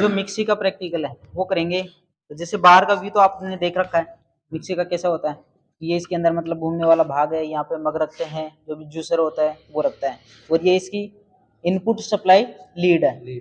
जो मिक्सी का प्रैक्टिकल है वो करेंगे। तो जैसे बाहर का व्यू तो आपने देख रखा है मिक्सी का कैसा होता है। ये इसके अंदर मतलब घूमने वाला भाग है, यहाँ पे मग रखते हैं, जो भी जूसर होता है वो रखता है, और ये इसकी इनपुट सप्लाई लीड है,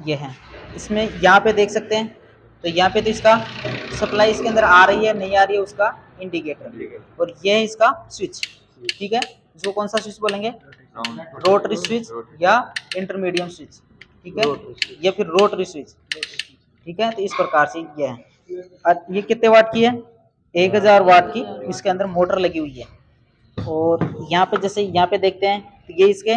ये है। इसमें यहाँ पे देख सकते हैं, तो यहाँ पे तो इसका सप्लाई इसके अंदर आ रही है नहीं आ रही है उसका इंडिकेटर, और ये है इसका स्विच। ठीक है, इसको कौन सा स्विच बोलेंगे, रोटरी स्विच या इंटरमीडियम स्विच, ठीक है, या फिर रोटरी स्विच। ठीक है, तो इस प्रकार से ये है। और ये कितने वाट की है, 1000 वाट की इसके अंदर मोटर लगी हुई है। और यहाँ पे जैसे यहाँ पे देखते हैं तो ये इसके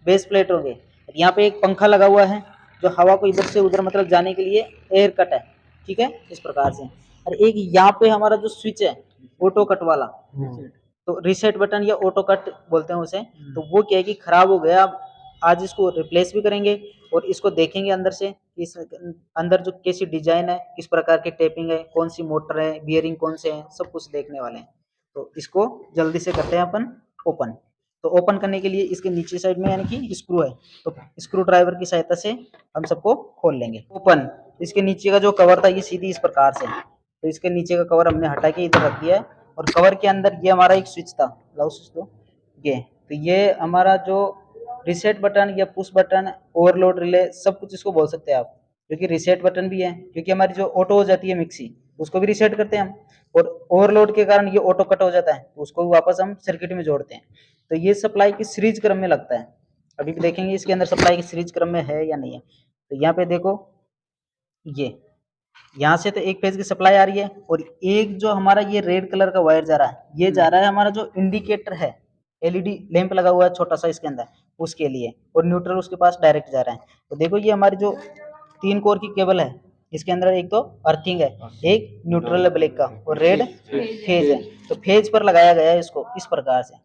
बेस प्लेट होंगे। यहाँ पे एक पंखा लगा हुआ है जो हवा को इधर से उधर मतलब जाने के लिए एयर कट है। ठीक है, इस प्रकार से। और एक यहाँ पे हमारा जो स्विच है ऑटो कट वाला, तो रीसेट बटन या ऑटो कट बोलते हैं उसे। तो वो क्या है कि खराब हो गया, आज इसको रिप्लेस भी करेंगे और इसको देखेंगे अंदर से, इस अंदर जो कैसी डिजाइन है, किस प्रकार की टेपिंग है, कौन सी मोटर है, बियरिंग कौन से हैं, सब कुछ देखने वाले हैं। तो इसको जल्दी से करते हैं अपन ओपन। तो ओपन करने के लिए इसके नीचे साइड में यानी कि स्क्रू है, तो स्क्रू ड्राइवर की सहायता से हम सबको खोल लेंगे। ओपन, इसके नीचे का जो कवर था ये सीधी इस प्रकार से, तो इसके नीचे का कवर हमने हटा के इधर रख दिया है, और कवर के अंदर ये हमारा एक स्विच था, लाओ स्विच दो, ये तो ये हमारा जो रिसेट बटन या पुश बटन, ओवरलोड रिले, सब कुछ इसको बोल सकते हैं आप। क्योंकि रिसेट बटन भी है, क्योंकि हमारी जो ऑटो हो जाती है मिक्सी, उसको भी रिसेट करते हैं हम, और ओवरलोड के कारण ये ऑटो कट हो जाता है, तो उसको वापस हम सर्किट में जोड़ते हैं। तो ये सप्लाई की सीरीज क्रम में लगता है, अभी भी देखेंगे इसके अंदर सप्लाई की सीरीज क्रम में है या नहीं है। तो यहाँ पे देखो, ये यहाँ से तो एक फेज की सप्लाई आ रही है, और एक जो हमारा ये रेड कलर का वायर जा रहा है, ये जा रहा है हमारा जो इंडिकेटर है, एलईडी लैंप लगा हुआ है छोटा सा इसके अंदर, उसके लिए, और न्यूट्रल उसके पास डायरेक्ट जा रहा है। तो देखो ये हमारी जो 3 कोर की केबल है, इसके अंदर एक तो अर्थिंग है, एक न्यूट्रल है ब्लैक का, और रेड फेज है। तो फेज पर लगाया गया है इसको इस प्रकार से,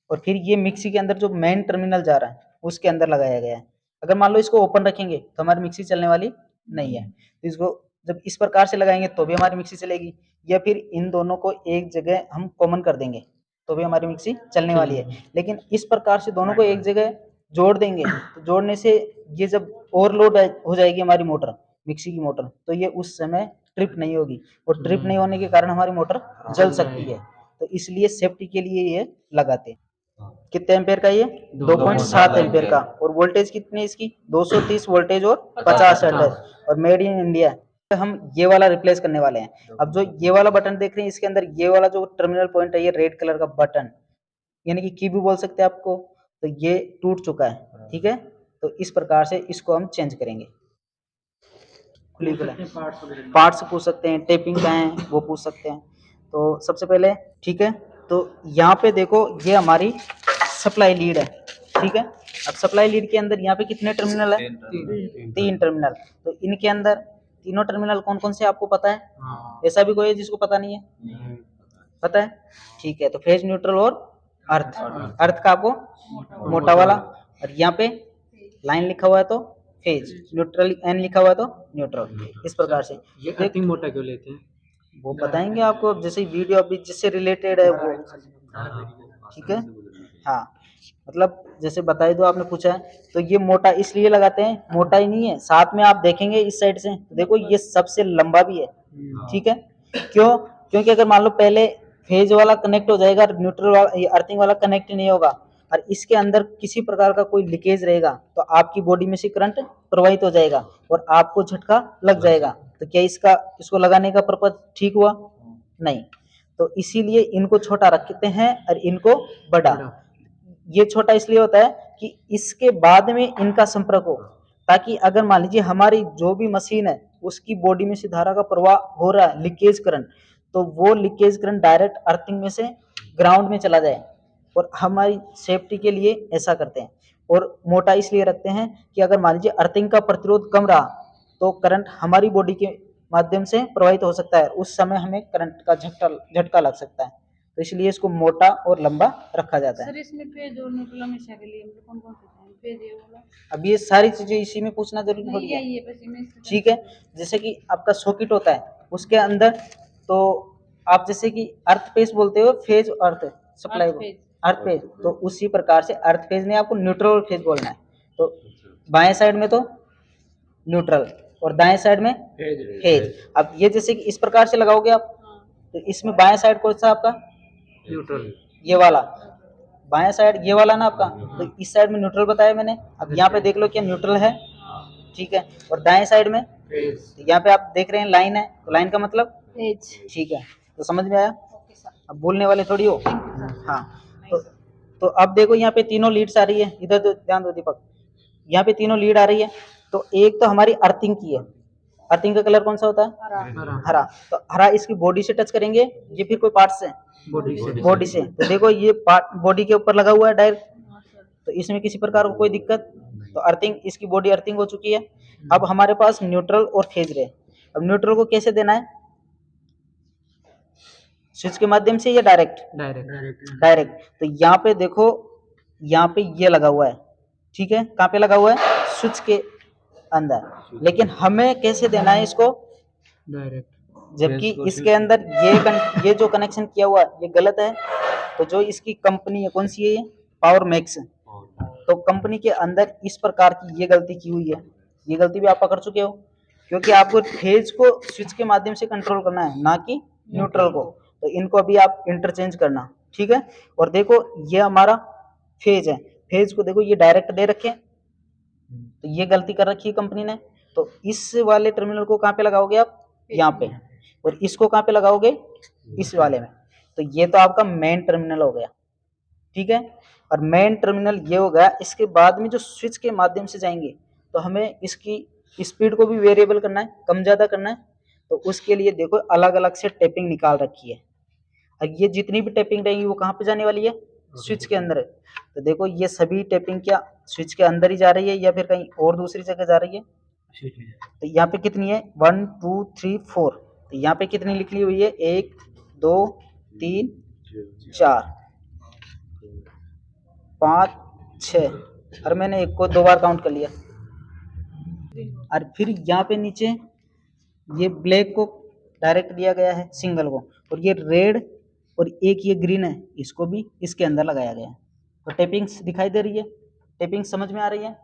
और फिर ये मिक्सी के अंदर जो मेन टर्मिनल जा रहा है उसके अंदर लगाया गया है। अगर मान लो इसको ओपन रखेंगे तो हमारी मिक्सी चलने वाली नहीं है, तो इसको जब इस प्रकार से लगाएंगे तो भी हमारी मिक्सी चलेगी, या फिर इन दोनों को एक जगह हम कॉमन कर देंगे तो भी हमारी मिक्सी चलने वाली है। लेकिन इस प्रकार से दोनों को एक जगह जोड़ देंगे, तो जोड़ने से ये जब ओवरलोड हो जाएगी हमारी मोटर, मिक्सी की मोटर, तो ये उस समय ट्रिप नहीं होगी, और ट्रिप नहीं होने के कारण हमारी मोटर जल सकती है। तो इसलिए सेफ्टी के लिए ये लगाते हैं। कितने एम्पेयर का ये, 2.7 एम्पेयर का, और वोल्टेज कितनी है इसकी, 230 वोल्टेज और 50 हर्ट्ज, और मेड इन इंडिया। हम ये वाला रिप्लेस करने वाले हैं। अब जो ये वाला बटन देख रहे हैं, इसके अंदर ये वाला जो टर्मिनल पॉइंट है, ये रेड कलर का बटन, यानी कि की भी बोल सकते हैं आपको, तो ये टूट चुका है। ठीक है, तो इस प्रकार से इसको हम चेंज करेंगे। खुली खुला पार्ट्स पूछ सकते हैं, टेपिंग का है वो पूछ सकते हैं। तो सबसे पहले, ठीक है, तो यहाँ पे देखो ये हमारी सप्लाई लीड है। ठीक है, अब सप्लाई लीड के अंदर यहाँ पे कितने टर्मिनल है, 3 टर्मिनल। तो इनके अंदर तीनों टर्मिनल कौन कौन से आपको पता है? ऐसा भी कोई है जिसको पता नहीं है? पता है, ठीक है। तो फेज, न्यूट्रल और अर्थ। अर्थ का आपको मोटा वाला, और यहाँ पे लाइन लिखा हुआ है तो फेज, न्यूट्रल एन लिखा हुआ है तो न्यूट्रल। इस प्रकार से ये अर्थिंग मोटा क्यों लेते हैं वो बताएंगे आपको, जैसे वीडियो अभी जिससे रिलेटेड है वो। ठीक है, हाँ, मतलब जैसे बताई दो, आपने पूछा है, तो ये मोटा इसलिए लगाते हैं, मोटा ही नहीं है, साथ में आप देखेंगे इस साइड से, देखो ये सबसे लंबा भी है। ठीक है, क्यों? क्योंकि अगर मान लो पहले फेज वाला कनेक्ट हो जाएगा, न्यूट्रल वाला, अर्थिंग वाला कनेक्ट नहीं होगा, और इसके अंदर किसी प्रकार का कोई लीकेज रहेगा, तो आपकी बॉडी में से करंट प्रवाहित हो जाएगा और आपको झटका लग जाएगा। तो क्या इसको लगाने का पर्पज ठीक हुआ? नहीं। तो इसीलिए इनको छोटा रखते हैं और इनको बड़ा। ये छोटा इसलिए होता है कि इसके बाद में इनका संपर्क हो, ताकि अगर मान लीजिए हमारी जो भी मशीन है उसकी बॉडी में से धारा का प्रवाह हो रहा है, लीकेज करंट, तो वो लीकेज करंट डायरेक्ट अर्थिंग में से ग्राउंड में चला जाए, और हमारी सेफ्टी के लिए ऐसा करते हैं। और मोटा इसलिए रखते हैं कि अगर मान लीजिए अर्थिंग का प्रतिरोध कम रहा तो करंट हमारी बॉडी के माध्यम से प्रवाहित हो सकता है, उस समय हमें करंट का झटका लग सकता है। तो इसलिए इसको मोटा और लंबा रखा जाता है। सर इसमें फेज और न्यूट्रल हमेशा के लिए कौन कौन से हैं? फेज ये वाला, अब ये सारी चीजें इसी में पूछना जरूरी थोड़ी है। ये बस इमेज। ठीक है, जैसे कि आपका सॉकेट होता है उसके अंदर, तो आप जैसे कि अर्थ फेज बोलते हो, फेज अर्थ सप्लाई को अर्थ फेज, तो उसी प्रकार से अर्थ फेज ने आपको न्यूट्रल फेज बोलना है। तो बाएं साइड में तो न्यूट्रल, और दाएं साइड में फेज। अब ये जैसे कि इस प्रकार से लगाओगे आप, तो इसमें बाएं साइड कौन सा आपका, न्यूट्रल। ये वाला बाएं साइड, ये वाला ना आपका, तो इस साइड में न्यूट्रल बताया मैंने। अब यहाँ पे देख लो क्या न्यूट्रल है, ठीक है। और दाएं साइड में तो यहाँ पे आप देख रहे हैं लाइन है, तो लाइन का मतलब फेज। ठीक है, तो समझ में आया। Okay sir. अब बोलने वाले थोड़ी हो। Thank you sir. हाँ, तो अब देखो यहाँ पे तीनों लीड्स आ रही है, इधर तो ध्यान दो दीपक, यहाँ पे तीनों लीड आ रही है। तो एक तो हमारी अर्थिंग की है, अर्थिंग का कलर कौन सा होता है, हरा। हरा। तो हरा इसकी बॉडी से टच करेंगे, ये फिर कोई पार्ट से, बॉडी से। तो देखो ये पार्ट बॉडी के ऊपर लगा हुआ है डायरेक्ट, हाँ सर। तो इसमें किसी प्रकार को कोई दिक्कत, तो अर्थिंग, इसकी बॉडी अर्थिंग हो चुकी है। अब हमारे पास न्यूट्रल और फेज रहे। अब न्यूट्रल को कैसे देना है, स्विच के माध्यम से या डायरेक्ट, डायरेक्ट। तो यहाँ पे देखो, यहाँ पे ये लगा हुआ है, ठीक है। कहाँ पे लगा हुआ है, स्विच के अंदर, लेकिन हमें कैसे देना है इसको, डायरेक्ट। जबकि इसके अंदर ये जो कनेक्शन किया हुआ है ये गलत है। तो जो इसकी कंपनी है, कौन सी है ये, पावर मैक्स, तो कंपनी के अंदर इस प्रकार की ये गलती की हुई है। ये गलती भी आप पकड़ चुके हो, क्योंकि आपको फेज को स्विच के माध्यम से कंट्रोल करना है, ना कि न्यूट्रल को। तो इनको अभी आप इंटरचेंज करना, ठीक है। और देखो ये हमारा फेज है, फेज को देखो ये डायरेक्ट दे रखे हैं, तो ये गलती कर रखी है कंपनी ने। तो इस वाले टर्मिनल को कहाँ पे लगाओगे आप, यहाँ पे, और इसको कहाँ पे लगाओगे, इस वाले में। तो ये तो आपका मेन टर्मिनल हो गया, ठीक है। और मेन टर्मिनल ये हो गया। इसके बाद में जो स्विच के माध्यम से जाएंगे, तो हमें इसकी स्पीड को भी वेरिएबल करना है, कम ज़्यादा करना है। तो उसके लिए देखो अलग अलग से टेपिंग निकाल रखी है, और ये जितनी भी टेपिंग रहेगी वो कहाँ पे जाने वाली है, स्विच के अंदर है। तो देखो ये सभी टेपिंग क्या स्विच के अंदर ही जा रही है या फिर कहीं और दूसरी जगह जा रही है। तो यहाँ पे कितनी है, 1 2 3 4। तो यहाँ पे कितनी लिखी हुई है, 1 2 3 4 5 6, और मैंने एक को 2 बार काउंट कर लिया। और फिर यहाँ पे नीचे ये ब्लैक को डायरेक्ट दिया गया है, सिंगल को, और ये रेड और एक ये ग्रीन है, इसको भी इसके अंदर लगाया गया है। तो टेपिंग्स दिखाई दे रही है, टेपिंग समझ में आ रही है,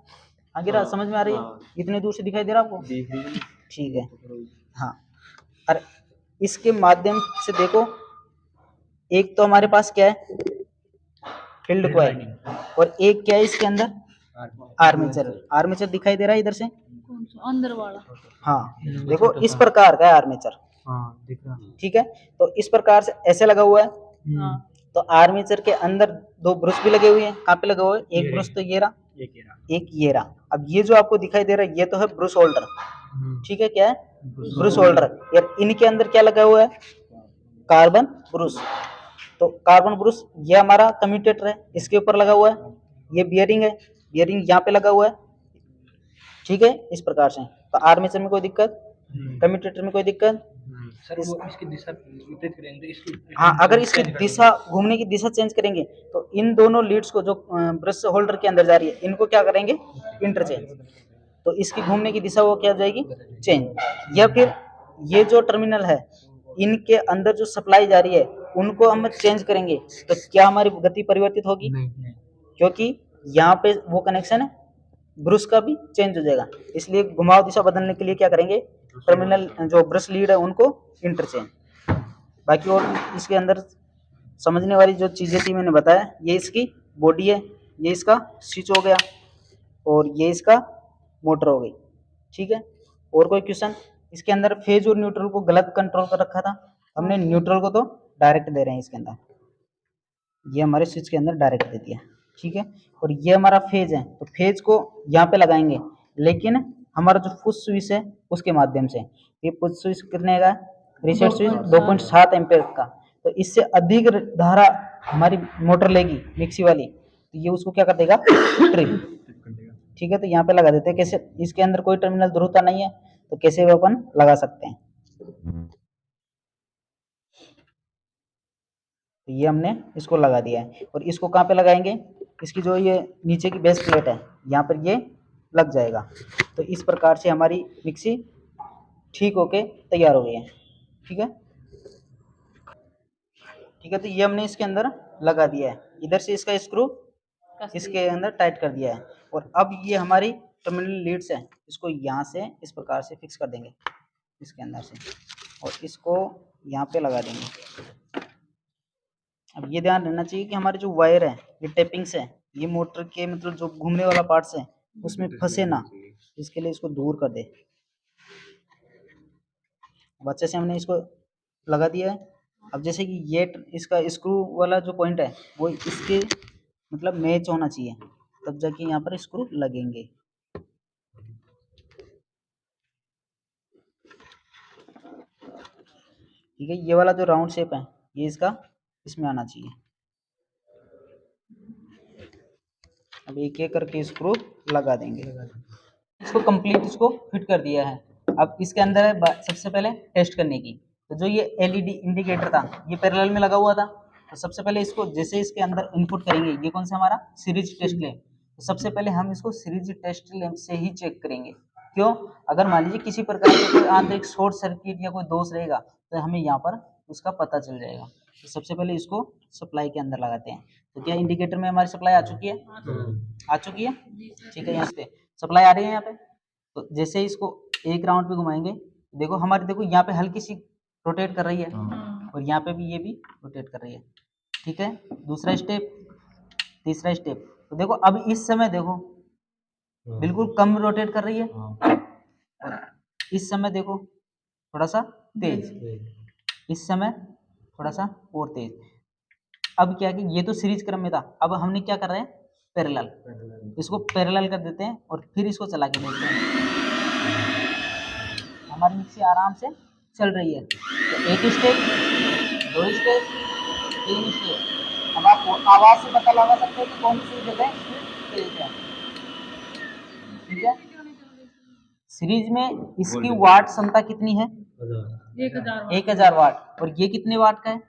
आगे समझ में आ रही है, इतने दूर से दिखाई दे रहा है आपको, ठीक है। हाँ, और इसके माध्यम से देखो, एक तो हमारे पास क्या है, फील्ड कॉइल, और एक क्या है इसके अंदर, आर्मेचर। आर्मेचर दिखाई दे रहा है इधर से, कौन सा, अंदर वाला। हाँ देखो इस प्रकार का है आर्मेचर, दिख रहा। ठीक है। तो इस प्रकार से ऐसे लगा हुआ है। हाँ। तो आर्मेचर के अंदर 2 ब्रश भी लगे हुए हैं। कहाँ पे लगा हुआ है, एक ब्रश तो ये रहा, एक ये रहा। अब ये जो आपको दिखाई दे रहा है ये तो है ब्रश होल्डर, ठीक है। क्या है, ब्रश होल्डर। यार इनके अंदर क्या लगा हुआ है, कार्बन ब्रश। तो कार्बन ब्रश ये हमारा कम्यूटेटर है, इसके ऊपर लगा हुआ है। ये बियरिंग है, बियरिंग यहाँ पे लगा हुआ है, ठीक है। इस प्रकार से तो आर्मेचर में कोई दिक्कत, कम्यूटेटर में कोई दिक्कत। सर वो इसकी दिशा विपरीत करेंगे इसकी। हाँ, अगर इसकी दिशा, घूमने की दिशा चेंज करेंगे, तो इन दोनों लीड्स को जो ब्रश होल्डर के अंदर जा रही है, इनको क्या करेंगे, इंटरचेंज। तो इसकी घूमने की दिशा वो क्या हो जाएगी, चेंज। या फिर ये जो टर्मिनल है, इनके अंदर जो सप्लाई जा रही है उनको हम चेंज करेंगे, तो क्या हमारी गति परिवर्तित होगी, नहीं। क्योंकि यहाँ पे वो कनेक्शन है, ब्रश का भी चेंज हो जाएगा। इसलिए घुमाव दिशा बदलने के लिए क्या करेंगे, टर्मिनल जो ब्रश लीड है उनको इंटरचेंज। बाकी और इसके अंदर समझने वाली जो चीज़ें थी मैंने बताया। ये इसकी बॉडी है, ये इसका स्विच हो गया, और ये इसका मोटर हो गई, ठीक है। और कोई क्वेश्चन, इसके अंदर फेज और न्यूट्रल को गलत कंट्रोल कर रखा था हमने, न्यूट्रल को तो डायरेक्ट दे रहे हैं इसके अंदर, ये हमारे स्विच के अंदर डायरेक्ट दे दिया, ठीक है। और ये हमारा फेज है, तो फेज को यहाँ पे लगाएंगे, लेकिन हमारा जो पुश स्विच है उसके माध्यम से। ये पुश स्विच कितने का, रीसेट स्विच 2.7 एम्पेयर का। तो इससे अधिक धारा हमारी मोटर लेगी मिक्सी वाली, तो ये उसको क्या कर देगा, ट्रिप, ठीक है। तो यहाँ पे लगा देते हैं। कैसे, इसके अंदर कोई टर्मिनल ध्रुवता नहीं है, तो कैसे वो अपन लगा सकते हैं। तो ये हमने इसको लगा दिया है, और इसको कहाँ पे लगाएंगे, इसकी जो ये नीचे की बेस प्लेट है यहाँ पर ये लग जाएगा। तो इस प्रकार से हमारी मिक्सी ठीक होके तैयार हो गई है, ठीक है। ठीक है, तो ये हमने इसके अंदर लगा दिया है, इधर से इसका स्क्रू इसके अंदर टाइट कर दिया है। और अब ये हमारी टर्मिनल लीड्स है इसको यहाँ से इस प्रकार से फिक्स कर देंगे इसके अंदर से, और इसको यहाँ पे लगा देंगे। अब ये ध्यान रहना चाहिए कि हमारे जो वायर है ये टेपिंग्स है, ये मोटर के मतलब जो घूमने वाला पार्ट्स है उसमें फंसे ना, इसके लिए इसको दूर कर दे। अब अच्छे से हमने इसको लगा दिया है। अब जैसे कि ये इसका स्क्रू वाला जो पॉइंट है वो इसके मतलब मैच होना चाहिए, तब जाके यहाँ पर स्क्रू लगेंगे। ठीक है, ये वाला जो राउंड शेप है ये इसका इसमें आना चाहिए। अब एक एक करके स्क्रू लगा देंगे। इसको कंप्लीट इसको फिट कर दिया है। अब इसके अंदर है सबसे पहले टेस्ट करने की, तो जो ये एलईडी इंडिकेटर था ये पैरेलल में लगा हुआ था, तो सबसे पहले इसको जैसे इसके अंदर इनपुट करेंगे, ये कौन सा हमारा सीरीज टेस्ट लैंप, तो सबसे पहले हम इसको सीरीज टेस्ट लैंप से ही चेक करेंगे। क्यों? अगर मान लीजिए किसी प्रकार का कोई आंतरिक शॉर्ट सर्किट या कोई दोष रहेगा तो हमें यहाँ पर उसका पता चल जाएगा। तो सबसे पहले इसको सप्लाई के अंदर लगाते हैं। तो क्या इंडिकेटर में हमारी सप्लाई आ चुकी है? आ चुकी है, ठीक है। यहाँ से सप्लाई आ रही है यहाँ पे। तो जैसे ही इसको एक राउंड पे घुमाएंगे, देखो हमारी, देखो यहाँ पे हल्की सी रोटेट कर रही है और यहाँ पे भी ये भी रोटेट कर रही है, ठीक है। दूसरा स्टेप, तीसरा स्टेप, तो देखो अब इस समय देखो बिल्कुल कम रोटेट कर रही है, और इस समय देखो थोड़ा सा तेज, इस समय थोड़ा सा और तेज। अब क्या कि ये तो सीरीज क्रम में था, अब हमने क्या कर रहे हैं पैरेलल, इसको पैरेलल कर देते हैं और फिर इसको चला के देखते हैं। हमारी मिक्सी आराम से चल रही है। तो एक स्टेप, दो स्टेप, तीन स्टेप। अब आप आवाज से पता लगा सकते हैं कि कौन सी जगह तेज है, ठीक है। सीरीज में इसकी वाट क्षमता कितनी है? 1000 वाट। और ये कितने वाट का है?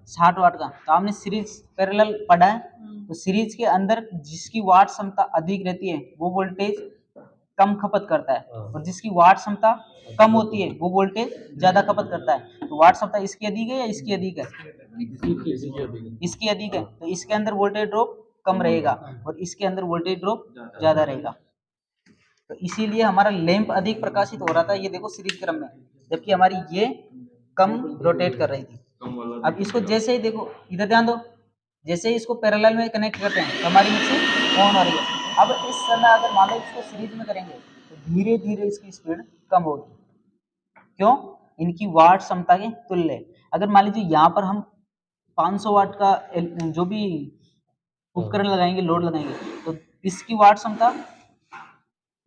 60 वाट का। तो आपने सीरीज पैरेलल पढ़ा है, तो सीरीज के अंदर जिसकी वाट क्षमता अधिक रहती है वो वोल्टेज कम खपत करता है, और जिसकी वाट क्षमता कम होती है वो वोल्टेज ज्यादा खपत करता है। तो वाट क्षमता इसकी अधिक है या इसकी अधिक है? इसकी अधिक है, तो इसके अंदर वोल्टेज ड्रॉप कम रहेगा और इसके अंदर वोल्टेज ड्रॉप ज्यादा रहेगा। तो इसीलिए हमारा लैंप अधिक प्रकाशित हो रहा था, ये देखो सीरीज क्रम में, जबकि हमारी ये कम रोटेट कर रही थी। अब इसको जैसे ही देखो, इधर ध्यान दो, जैसे ही इसको पैरेलल में कनेक्ट करते हैं तो हमारी मिक्सी ऑन हो रही है। अब इस समय अगर मान लो इसको सीरीज में करेंगे तो धीरे धीरे इसकी स्पीड कम होगी। क्यों? इनकी वाट क्षमता के तुल्य। अगर मान लीजिए यहाँ पर हम 500 वाट का जो भी उपकरण लगाएंगे, लोड लगाएंगे, तो इसकी वाट क्षमता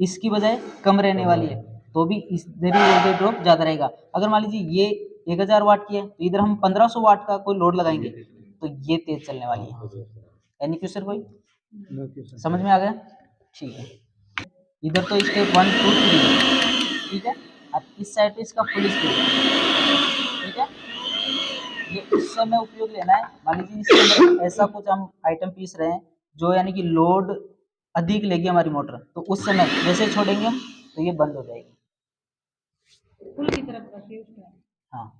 इसकी बजाय कम रहने वाली है, तो भी इस वोल्टेज ड्रॉप ज्यादा रहेगा। अगर मान लीजिए ये 1000 वाट की है तो इधर हम 1500 वाट का कोई लोड लगाएंगे तो ये तेज चलने वाली है। यानी कि सर कोई समझ में आ गया? ठीक है। इधर तो स्टेप 1 2 3, ठीक है। अब इस साइड पे इसका फुल स्पीड, ठीक है। ये उस समय उपयोग लेना है, मान लीजिए इसके अंदर ऐसा कुछ हम आइटम पीस रहे हैं जो यानी कि लोड अधिक लेगी हमारी मोटर, तो उस समय जैसे छोड़ेंगे हम तो ये बंद हो जाएगी, फुल की तरफ करके उसको। हाँ।